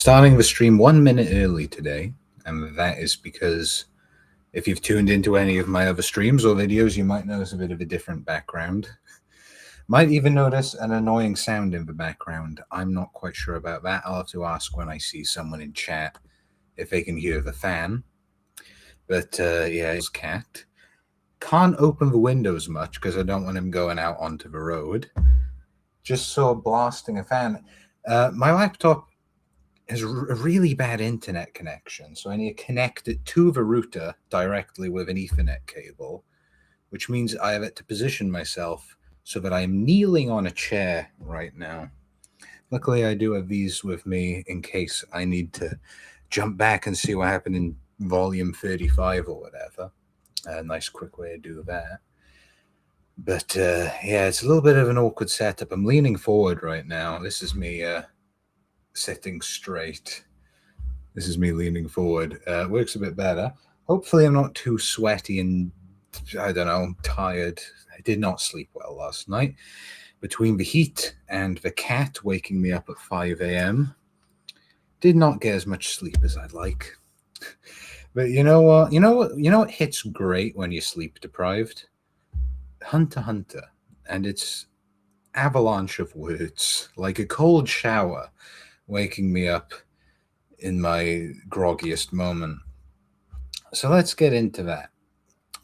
Starting the stream 1 minute early today, and that is because if you've tuned into any of my other streams or videos, you might notice a bit of a different background. Might even notice an annoying sound in the background. I'm not quite sure about that. I'll have to ask when I see someone in chat if they can hear the fan. But yeah, it's cat. Can't open the windows much because I don't want him going out onto the road. Just saw blasting a fan. My laptop has a really bad internet connection, so I need to connect it to the router directly with an Ethernet cable, which means I have to position myself so that I'm kneeling on a chair right now. Luckily, I do have these with me in case I need to jump back and see what happened in volume 35 or whatever. A nice quick way to do that. But yeah, it's a little bit of an awkward setup. I'm leaning forward right now. This is me sitting straight. This is me leaning forward. Works a bit better. Hopefully I'm not too sweaty and, I don't know, tired. I did not sleep well last night. Between the heat and the cat waking me up at 5 a.m., did not get as much sleep as I'd like. But you know what? You know what hits great when you're sleep deprived? Hunter x Hunter. And it's avalanche of words, like a cold shower, waking me up in my groggiest moment. So let's get into that.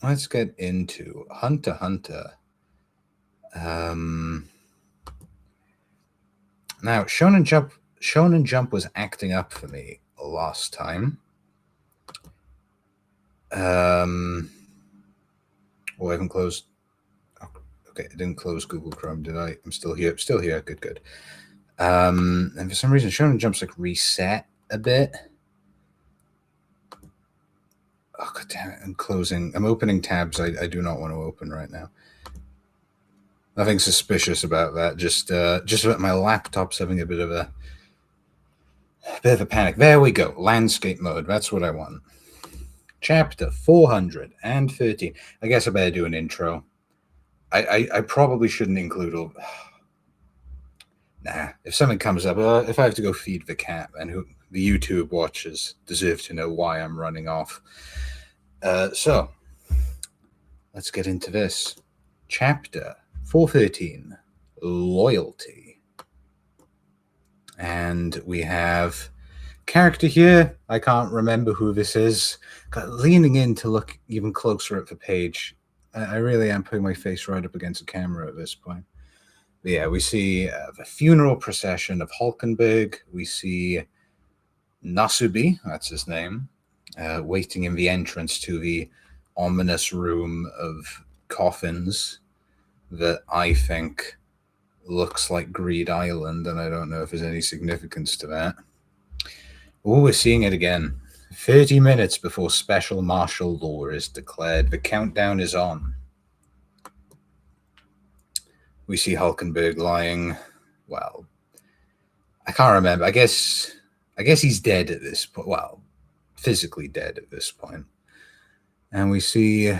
Let's get into Hunter x Hunter. Now, Shonen Jump was acting up for me last time. Oh, I haven't closed. Okay, I didn't close Google Chrome, did I? I'm still here. Still here. Good. And for some reason, Shonen Jump's like reset a bit. Oh, god damn it. I'm opening tabs I do not want to open right now. Nothing suspicious about that. Just that my laptop's having a bit of a panic. There we go. Landscape mode. That's what I want. Chapter 413. I guess I better do an intro. I probably shouldn't include all. Nah, if something comes up, if I have to go feed the cat, and the YouTube watchers deserve to know why I'm running off. So, let's get into this. Chapter 413, Loyalty. And we have character here. I can't remember who this is. Leaning in to look even closer at the page. I really am putting my face right up against the camera at this point. But yeah, we see the funeral procession of Hulkenberg. We see Nasubi, that's his name, waiting in the entrance to the ominous room of coffins that I think looks like Greed Island, and I don't know if there's any significance to that. Oh, we're seeing it again. 30 minutes before special martial law is declared. The countdown is on. We see Hulkenberg lying, well, I can't remember. I guess he's dead at this point. Well, physically dead at this point. And we see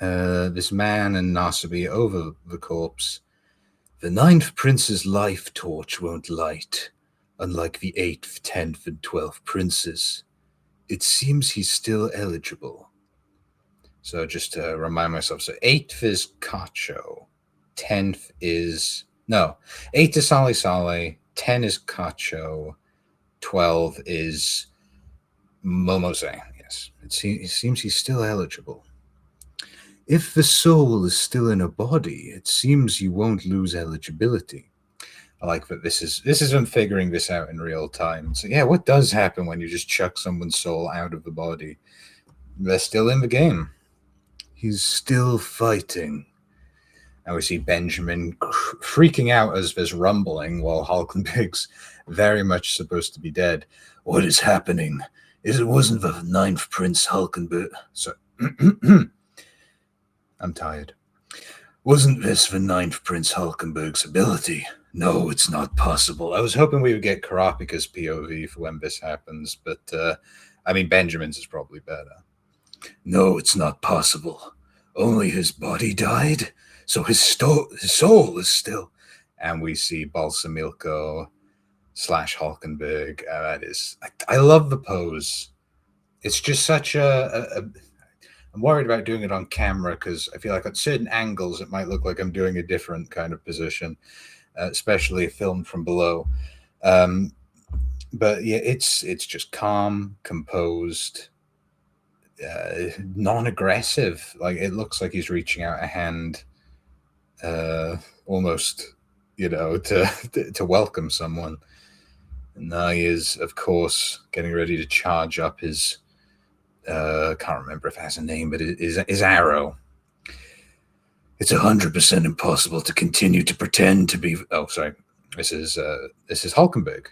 this man and Nasubi over the corpse. The 9th prince's life torch won't light, unlike the 8th, 10th, and 12th princes. It seems he's still eligible. So just to remind myself, so 8th is Kacho, 10th is, no, 8 is Sale Sale, 10 is Kacho, 12 is Momose. Yes, it seems he's still eligible. If the soul is still in a body, it seems you won't lose eligibility. I like that this is them figuring this out in real time. So yeah, what does happen when you just chuck someone's soul out of the body? They're still in the game. He's still fighting. And we see Benjamin freaking out as there's rumbling while Hulkenberg's very much supposed to be dead. What is happening? It wasn't the 9th Prince Hulkenberg. So I'm tired. Wasn't this the 9th Prince Hulkenberg's ability? No, it's not possible. I was hoping we would get Karapika's POV for when this happens, but I mean, Benjamin's is probably better. No, it's not possible. Only his body died, so his soul is still. And we see Balsamilko slash Hulkenberg. I love the pose. It's just such I'm worried about doing it on camera because I feel like at certain angles it might look like I'm doing a different kind of position, especially filmed from below. But yeah, it's just calm, composed, non-aggressive. Like it looks like he's reaching out a hand, almost, to welcome someone. And now he is, of course, getting ready to charge up his. Can't remember if it has a name, but it is Arrow. It's 100% impossible to continue to pretend to be. Oh, sorry. This is Hulkenberg.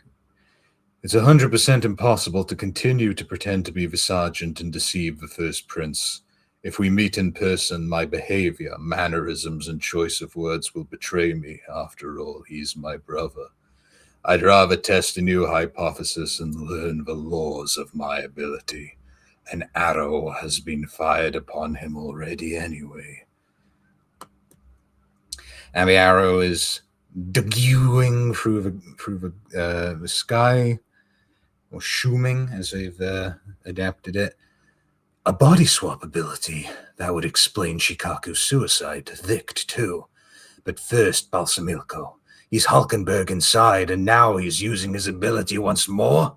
It's 100% impossible to continue to pretend to be the sergeant and deceive the first prince. If we meet in person, my behavior, mannerisms, and choice of words will betray me. After all, he's my brother. I'd rather test a new hypothesis and learn the laws of my ability. An arrow has been fired upon him already anyway. And the arrow is dewing through the sky, or shooming as they've adapted it. A body swap ability. That would explain Shikaku's suicide. Vict, too. But first, Balsamilko. He's Hulkenberg inside, and now he's using his ability once more?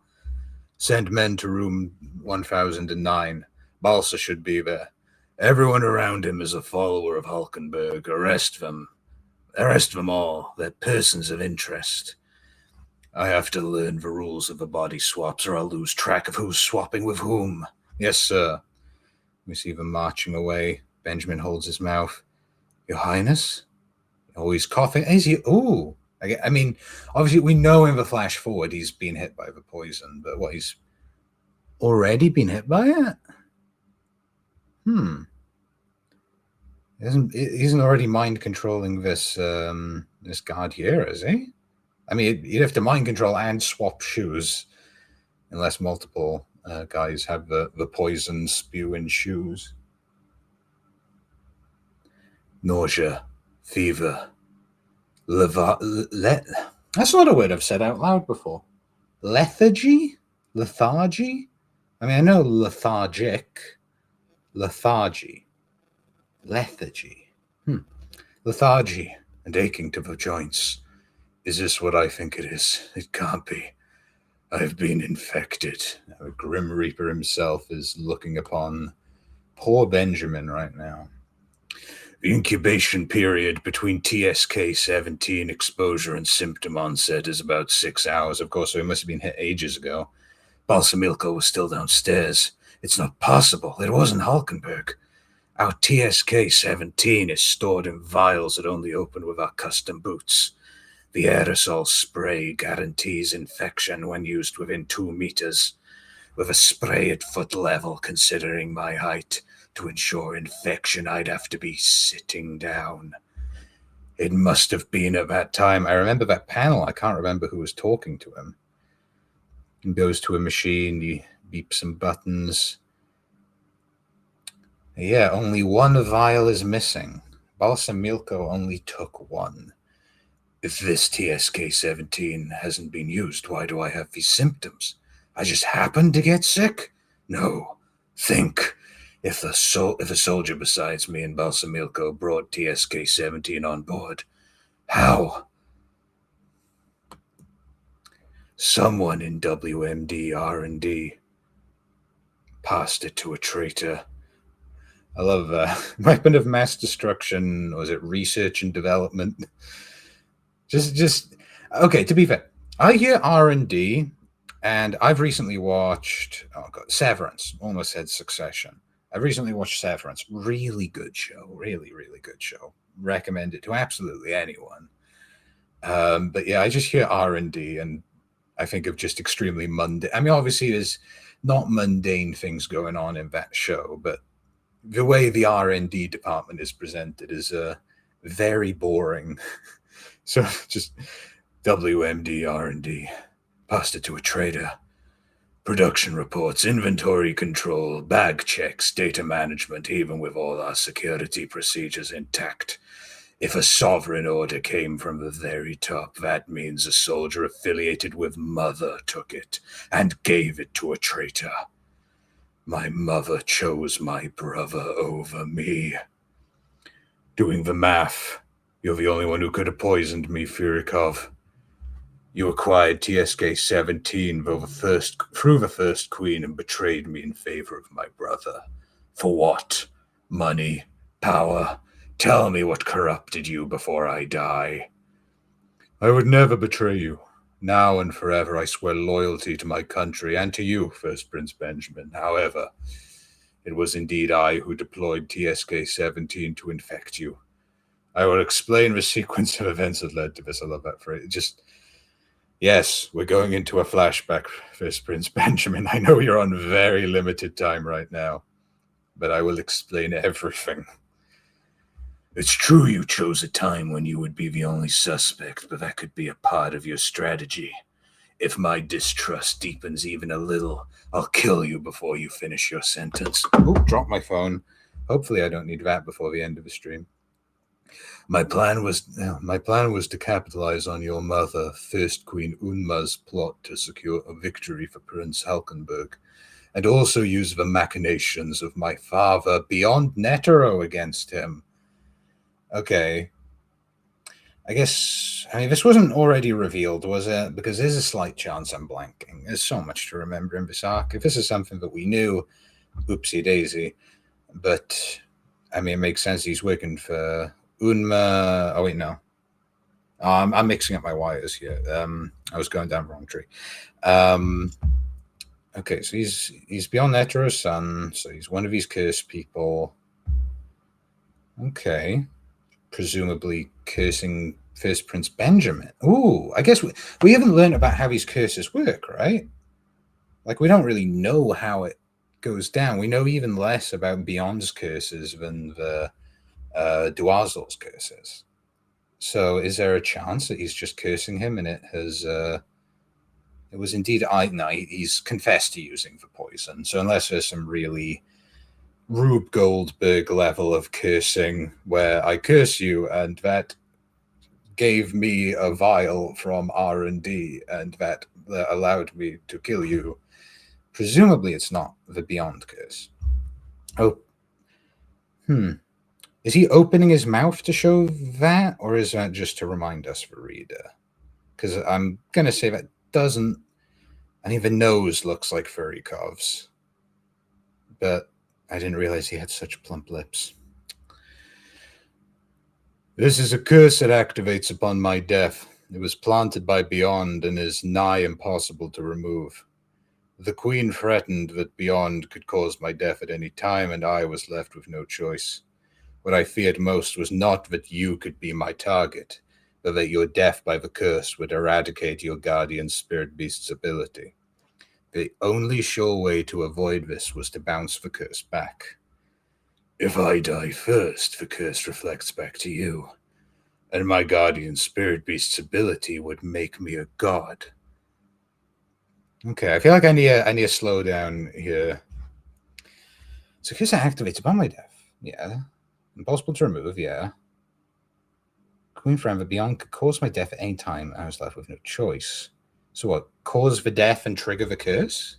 Send men to room 1009. Balsa should be there. Everyone around him is a follower of Hulkenberg. Arrest them. Arrest them all. They're persons of interest. I have to learn the rules of the body swaps, or I'll lose track of who's swapping with whom. Yes, sir. We see them marching away. Benjamin holds his mouth. Your Highness? Oh, he's coughing. Is he? Ooh. I mean, obviously, we know in the flash forward he's been hit by the poison, but what, he's already been hit by it? He isn't already mind controlling this this guard here, is he? I mean, you'd have to mind control and swap shoes, unless multiple guys have the poison spew in shoes. Nausea, fever, that's not a word I've said out loud before. Lethargy? Lethargy? I mean, I know lethargic. Lethargy. Lethargy. Lethargy and aching to the joints. Is this what I think it is? It can't be. I've been infected. The Grim Reaper himself is looking upon poor Benjamin right now. The incubation period between TSK-17 exposure and symptom onset is about 6 hours, of course, so he must have been hit ages ago. Balsamilko was still downstairs. It's not possible. It wasn't Hulkenberg. Our TSK-17 is stored in vials that only open with our custom boots. The aerosol spray guarantees infection when used within 2 meters. With a spray at foot level, considering my height, to ensure infection, I'd have to be sitting down. It must have been at that time. I remember that panel. I can't remember who was talking to him. He goes to a machine, he beeps some buttons. Yeah, only one vial is missing. Balsamilko only took one. If this TSK-17 hasn't been used, why do I have these symptoms? I just happened to get sick? No. Think. If a soldier besides me and Balsamilko brought TSK-17 on board, how? Someone in WMD R&D passed it to a traitor. I love weapon of mass destruction. Was it research and development? Just okay. To be fair, I hear R&D, and I've recently watched Severance. Almost said Succession. I've recently watched Severance. Really good show. Really, really good show. Recommend it to absolutely anyone. But yeah, I just hear R&D, and I think of just extremely mundane. I mean, obviously, there's not mundane things going on in that show, but the way the R&D department is presented is very boring. So just WMD R&D, passed it to a trader. Production reports, inventory control, bag checks, data management, even with all our security procedures intact. If a sovereign order came from the very top, that means a soldier affiliated with Mother took it and gave it to a traitor. My mother chose my brother over me. Doing the math, you're the only one who could have poisoned me, Furikov. You acquired TSK-17 through the first queen and betrayed me in favor of my brother. For what? Money? Power? Tell me what corrupted you before I die. I would never betray you. Now and forever I swear loyalty to my country and to you, First Prince Benjamin. However, it was indeed I who deployed TSK-17 to infect you. I will explain the sequence of events that led to this. I love that phrase. Yes, we're going into a flashback, First Prince Benjamin. I know you're on very limited time right now, but I will explain everything. It's true you chose a time when you would be the only suspect, but that could be a part of your strategy. If my distrust deepens even a little, I'll kill you before you finish your sentence. Oh, drop my phone. Hopefully I don't need that before the end of the stream. My plan was to capitalize on your mother, First Queen Unma's plot to secure a victory for Prince Halkenberg, and also use the machinations of my father beyond Netero against him. Okay. This wasn't already revealed, was it? Because there's a slight chance I'm blanking. There's so much to remember in this arc. If this is something that we knew, oopsie daisy. But, it makes sense he's working for Unma. Oh, wait, no. I'm mixing up my wires here. I was going down the wrong tree. Okay, so he's beyond Netero's son, so he's one of these cursed people. Okay. Presumably cursing First Prince Benjamin. Ooh, I guess we haven't learned about how these curses work, right? Like, we don't really know how it goes down. We know even less about Beyond's curses than the Duazol's curses. So is there a chance that he's just cursing him and it was indeed he's confessed to using the poison. So unless there's some really Rube Goldberg level of cursing where I curse you and that gave me a vial from R&D and that allowed me to kill you, presumably it's not the Beyond curse. Oh. Is he opening his mouth to show that, or is that just to remind us, the reader? Because I'm going to say that doesn't... And even nose looks like Furikov's. But I didn't realize he had such plump lips. This is a curse that activates upon my death. It was planted by Beyond and is nigh impossible to remove. The Queen threatened that Beyond could cause my death at any time, and I was left with no choice. What I feared most was not that you could be my target, but that your death by the curse would eradicate your guardian spirit beast's ability. The only sure way to avoid this was to bounce the curse back. If I die first, the curse reflects back to you, and my guardian spirit beast's ability would make me a god. Okay, I feel like I need a slow down here. So curse activates upon my death. Yeah. Impossible to remove, yeah. Queen forever Beyond could cause my death at any time. I was left with no choice. So what? Cause the death and trigger the curse?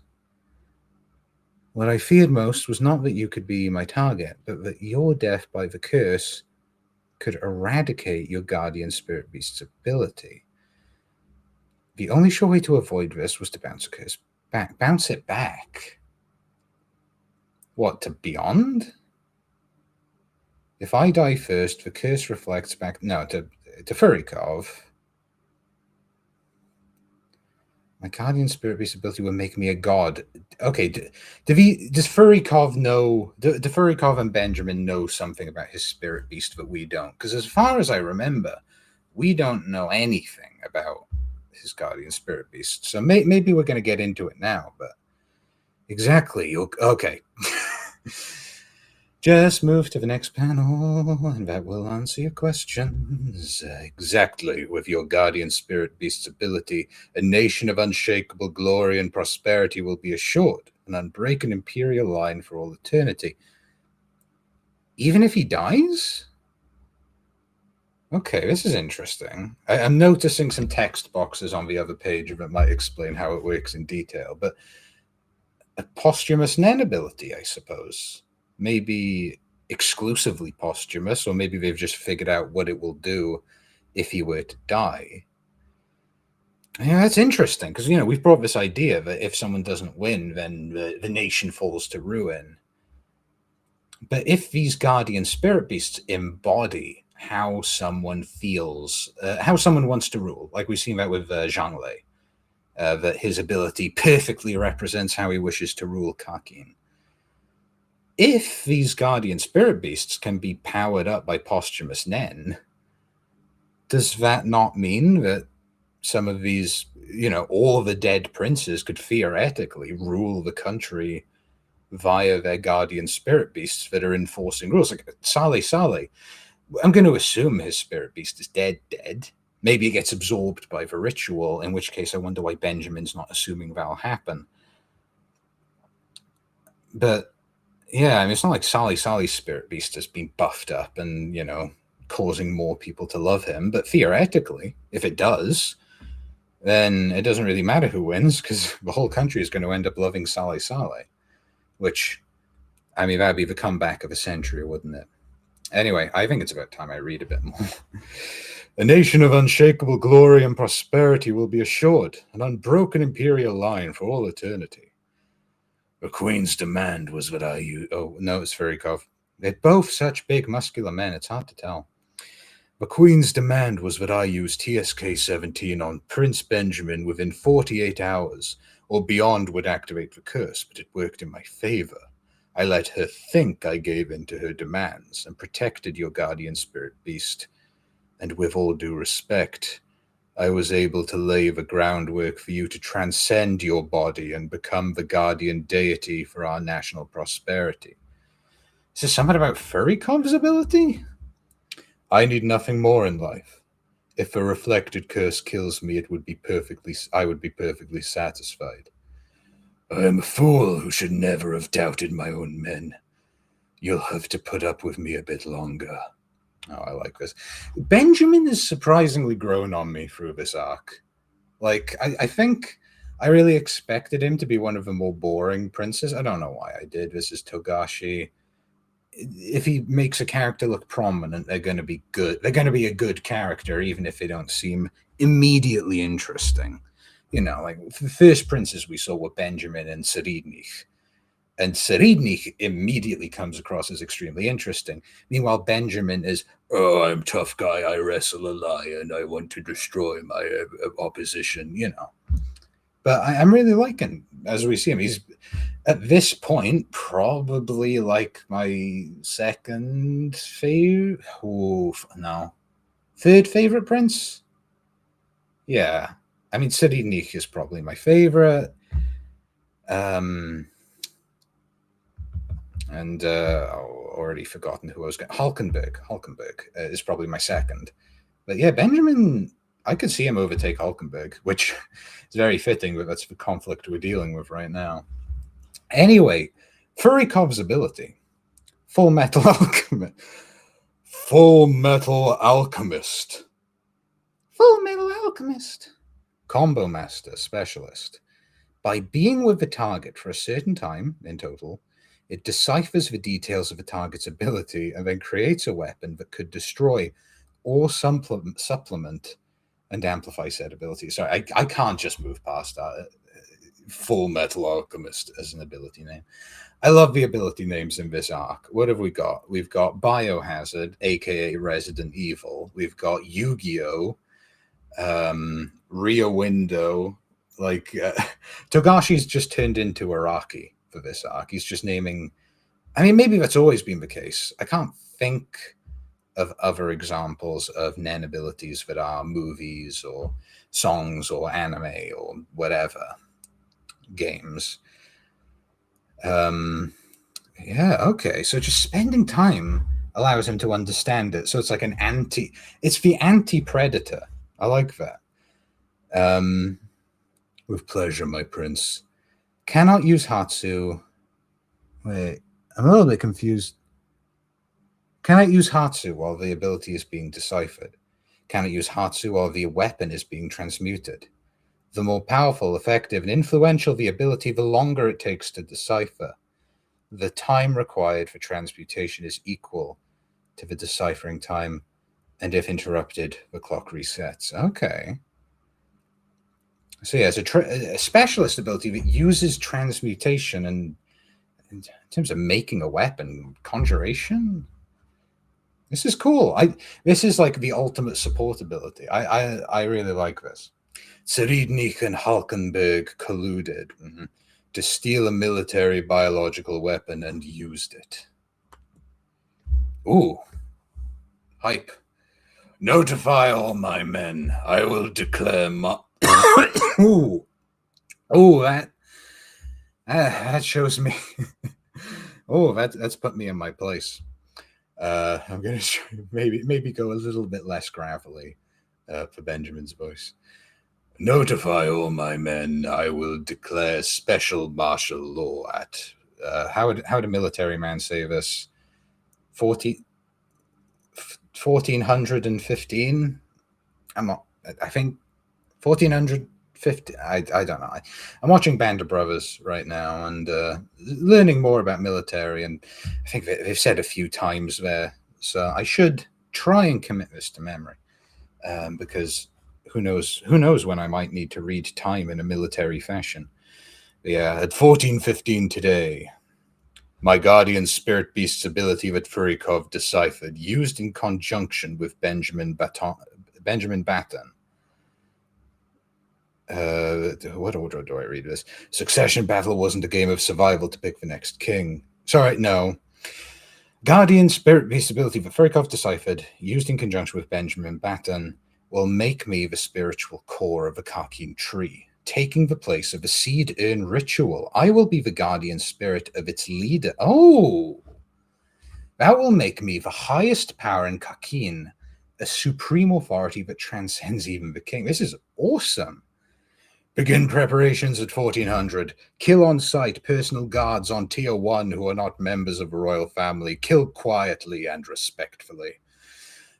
What I feared most was not that you could be my target, but that your death by the curse could eradicate your guardian spirit beast's ability. The only sure way to avoid this was to bounce a curse back. Bounce it back? What, to Beyond? If I die first, the curse reflects back... No, to Furikov. My guardian spirit beast ability will make me a god. Okay, does Furikov know... Do Furikov and Benjamin know something about his spirit beast that we don't? Because as far as I remember, we don't know anything about his guardian spirit beast. So maybe we're going to get into it now, but... Exactly. Okay. Just move to the next panel, and that will answer your questions. Exactly. With your guardian spirit beast's ability, a nation of unshakable glory and prosperity will be assured, an unbroken imperial line for all eternity. Even if he dies? Okay, this is interesting. I'm noticing some text boxes on the other page that might explain how it works in detail, but a posthumous Nen ability, I suppose. Maybe exclusively posthumous, or maybe they've just figured out what it will do if he were to die. Yeah, that's interesting because we've brought this idea that if someone doesn't win, then the nation falls to ruin. But if these guardian spirit beasts embody how someone feels, how someone wants to rule, like we've seen that with Zhang that his ability perfectly represents how he wishes to rule Kakin. If these guardian spirit beasts can be powered up by posthumous Nen, does that not mean that some of these, all the dead princes could theoretically rule the country via their guardian spirit beasts that are enforcing rules? Like Saleh, I'm going to assume his spirit beast is dead. Maybe it gets absorbed by the ritual, in which case I wonder why Benjamin's not assuming that'll happen. But yeah, I mean, it's not like Saleh's spirit beast has been buffed up and, causing more people to love him. But theoretically, if it does, then it doesn't really matter who wins because the whole country is going to end up loving Saleh, which, I mean, that'd be the comeback of a century, wouldn't it? Anyway, I think it's about time I read a bit more. A nation of unshakable glory and prosperity will be assured, an unbroken imperial line for all eternity. The queen's demand was that I use. Oh, no, it's Verikov. They're both such big, muscular men, it's hard to tell. The queen's demand was that I use TSK-17 on Prince Benjamin within 48 hours, or beyond would activate the curse, but it worked in my favor. I let her think I gave in to her demands and protected your guardian spirit beast. And with all due respect, I was able to lay the groundwork for you to transcend your body and become the guardian deity for our national prosperity. Is this something about Furikov's ability? I need nothing more in life. If a reflected curse kills me, I would be perfectly satisfied. I am a fool who should never have doubted my own men. You'll have to put up with me a bit longer. Oh, I like this. Benjamin has surprisingly grown on me through this arc. Like, I think I really expected him to be one of the more boring princes. I don't know why I did. This is Togashi. If he makes a character look prominent, they're going to be good. They're going to be a good character, even if they don't seem immediately interesting. Like the first princes we saw were Benjamin and Seridnich. And Seridnich immediately comes across as extremely interesting. Meanwhile, Benjamin is, oh, I'm a tough guy. I wrestle a lion. I want to destroy my opposition, But I'm really liking, as we see him, he's at this point probably like my second favorite. Oh, no. Third favorite prince? Yeah. I mean, Seridnich is probably my favorite. And already forgotten who I was going. Hulkenberg is probably my second. But yeah, Benjamin, I could see him overtake Hulkenberg, which is very fitting, but that's the conflict we're dealing with right now. Anyway, Furikov's ability, Full Metal Alchemist. Full Metal Alchemist. Full Metal Alchemist. Combo Master Specialist. By being with the target for a certain time in total, it deciphers the details of the target's ability and then creates a weapon that could destroy or supplement and amplify said ability. Sorry, I can't just move past that. Full Metal Alchemist as an ability name. I love the ability names in this arc. What have we got? We've got Biohazard, aka Resident Evil. We've got Yu-Gi-Oh, Rear Window. Togashi's just turned into Araki for this arc. He's just naming. I mean, maybe that's always been the case. I can't think of other examples of Nen abilities that are movies or songs or anime or whatever games. Yeah, okay. So just spending time allows him to understand it. So it's like it's the anti-predator. I like that. With pleasure, my prince. Cannot use Hatsu. Wait, I'm a little bit confused. Can it use Hatsu while the ability is being deciphered? Can it use Hatsu while the weapon is being transmuted? The more powerful, effective, and influential the ability, the longer it takes to decipher. The time required for transmutation is equal to the deciphering time, and if interrupted, the clock resets. Okay. So yeah, it's a specialist ability that uses transmutation and in terms of making a weapon, conjuration. This is cool. This is like the ultimate support ability. I really like this. Seridnik and Halkenberg colluded to steal a military biological weapon and used it. Ooh. Hype. Notify all my men. I will declare my... Ooh. Oh, that shows me... oh, that's put me in my place. I'm going to maybe go a little bit less gravelly for Benjamin's voice. Notify all my men. I will declare special martial law at... how would a military man say this? 1415? I think 1450. I don't know. I'm watching Band of Brothers right now and learning more about military, and I think they've said a few times there, so I should try and commit this to memory, because who knows when I might need to read time in a military fashion. But yeah, at 1415 today, my guardian spirit beast's ability that Furikov deciphered, used in conjunction with Benjamin Baton. What order do I read this? Succession battle wasn't a game of survival to pick the next king. Sorry, no. Guardian spirit beast ability that Furikov deciphered, used in conjunction with Benjamin Baton, will make me the spiritual core of the Karkin tree, taking the place of the seed urn ritual. I will be the guardian spirit of its leader. Oh! That will make me the highest power in Karkin, a supreme authority that transcends even the king. This is awesome. Begin preparations at 1400. Kill on sight personal guards on tier 1 who are not members of the royal family. Kill quietly and respectfully.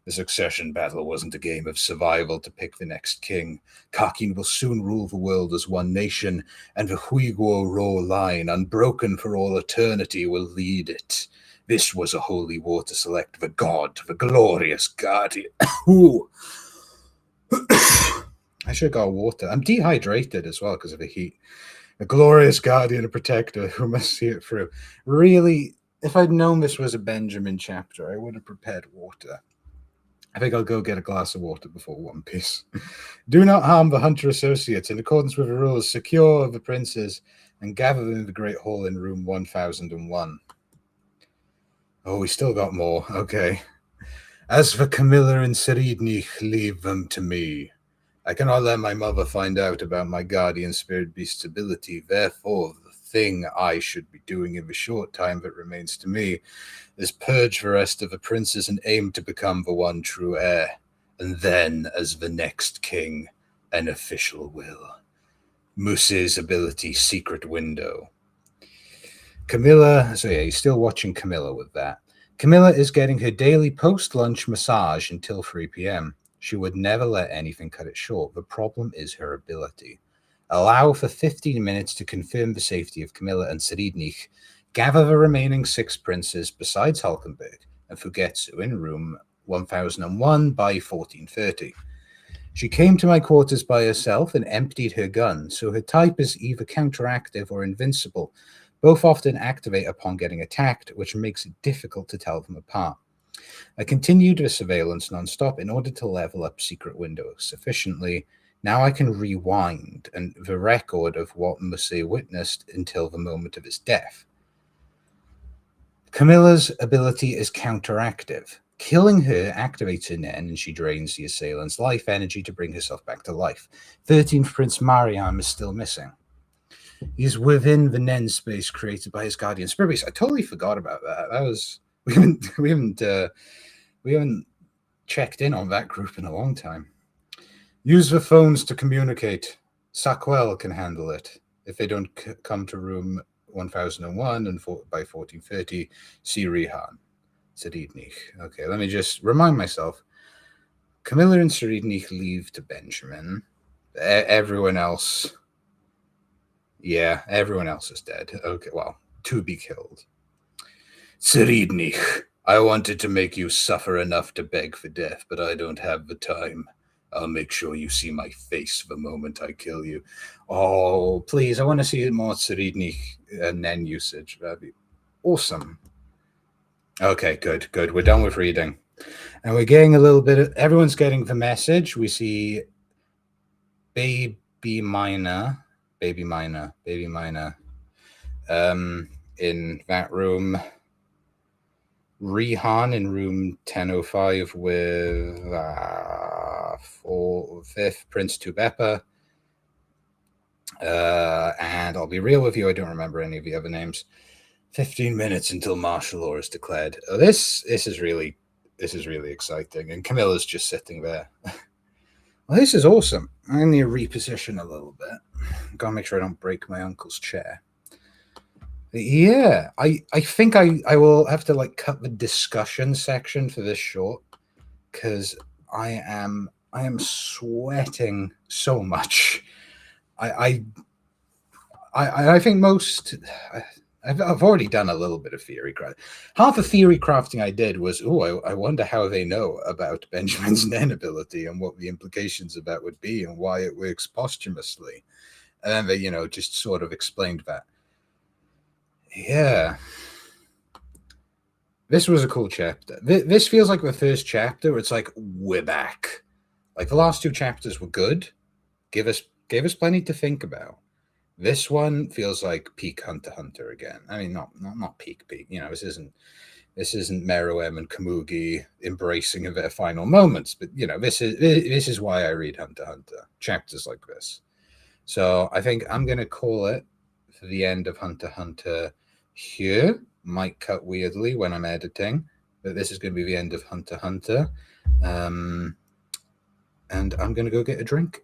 The succession battle wasn't a game of survival to pick the next king. Karkin will soon rule the world as one nation, and the Huiguo Ro line, unbroken for all eternity, will lead it. This was a holy war to select the god, the glorious guardian. Ooh. I should have got water. I'm dehydrated as well because of the heat. A glorious guardian and protector who must see it through. Really, if I'd known this was a Benjamin chapter, I would have prepared water. I think I'll go get a glass of water before One Piece. Do not harm the hunter associates. In accordance with the rules, secure the princes and gather them in the Great Hall in room 1001. Oh, we still got more. Okay. As for Camilla and Seridnik, leave them to me. I cannot let my mother find out about my guardian spirit beast's ability. Therefore, the thing I should be doing in the short time that remains to me is purge the rest of the princes and aim to become the one true heir, and then, as the next king, an official will. Muse's ability, secret window. Camilla, so yeah, he's still watching Camilla with that. Camilla is getting her daily post-lunch massage until 3 p.m. She would never let anything cut it short. The problem is her ability. Allow for 15 minutes to confirm the safety of Camilla and Seridnik. Gather the remaining 6 princes besides Halkenberg and Fugetsu in room 1001 by 1430. She came to my quarters by herself and emptied her gun, so her type is either counteractive or invincible. Both often activate upon getting attacked, which makes it difficult to tell them apart. I continued the surveillance non-stop in order to level up secret windows sufficiently. Now I can rewind and the record of what Muse witnessed until the moment of his death. Camilla's ability is counteractive. Killing her activates her Nen and she drains the assailant's life energy to bring herself back to life. 13th Prince Mariam is still missing. He's within the Nen space created by his guardian spirit beast. I totally forgot about that. That was we haven't checked in on that group in a long time. Use the phones to communicate. Sakwell can handle it. If they don't come to room 1001 and by 1430, see Rihan. Seridnik. Okay, let me just remind myself. Camilla and Seridnik leave to Benjamin. Everyone else... Yeah, everyone else is dead. Okay, well, to be killed. Seridnik, I wanted to make you suffer enough to beg for death, but I don't have the time. I'll make sure you see my face the moment I kill you. Oh, please, I want to see more Seridnik Nen usage. That'd be awesome. Okay, good. We're done with reading. And we're getting a little bit of... Everyone's getting the message. We see Baby Miner. In that room. Rihan in room 1005 with 5th Prince Tubepa. And I'll be real with you, I don't remember any of the other names. 15 minutes until martial law is declared. Oh, this is really exciting. And Camilla's just sitting there. Well, this is awesome. I need to reposition a little bit. Gotta make sure I don't break my uncle's chair. Yeah, I think I will have to like cut the discussion section for this short, because I am sweating so much. I think most... I've already done a little bit of theory crafting. Half the theory crafting I did was, I wonder how they know about Benjamin's Nen ability and what the implications of that would be and why it works posthumously. And then they, just sort of explained that. Yeah. This was a cool chapter. This feels like the first chapter where it's like, we're back. Like the last 2 chapters were good. Gave us plenty to think about. This one feels like peak Hunter x Hunter again. I mean, not peak. This isn't Meruem and Kamugi embracing of their final moments, but this is why I read Hunter x Hunter, chapters like this. So I think I'm gonna call it for the end of Hunter x Hunter here. Might cut weirdly when I'm editing, but this is gonna be the end of Hunter x Hunter. And I'm gonna go get a drink.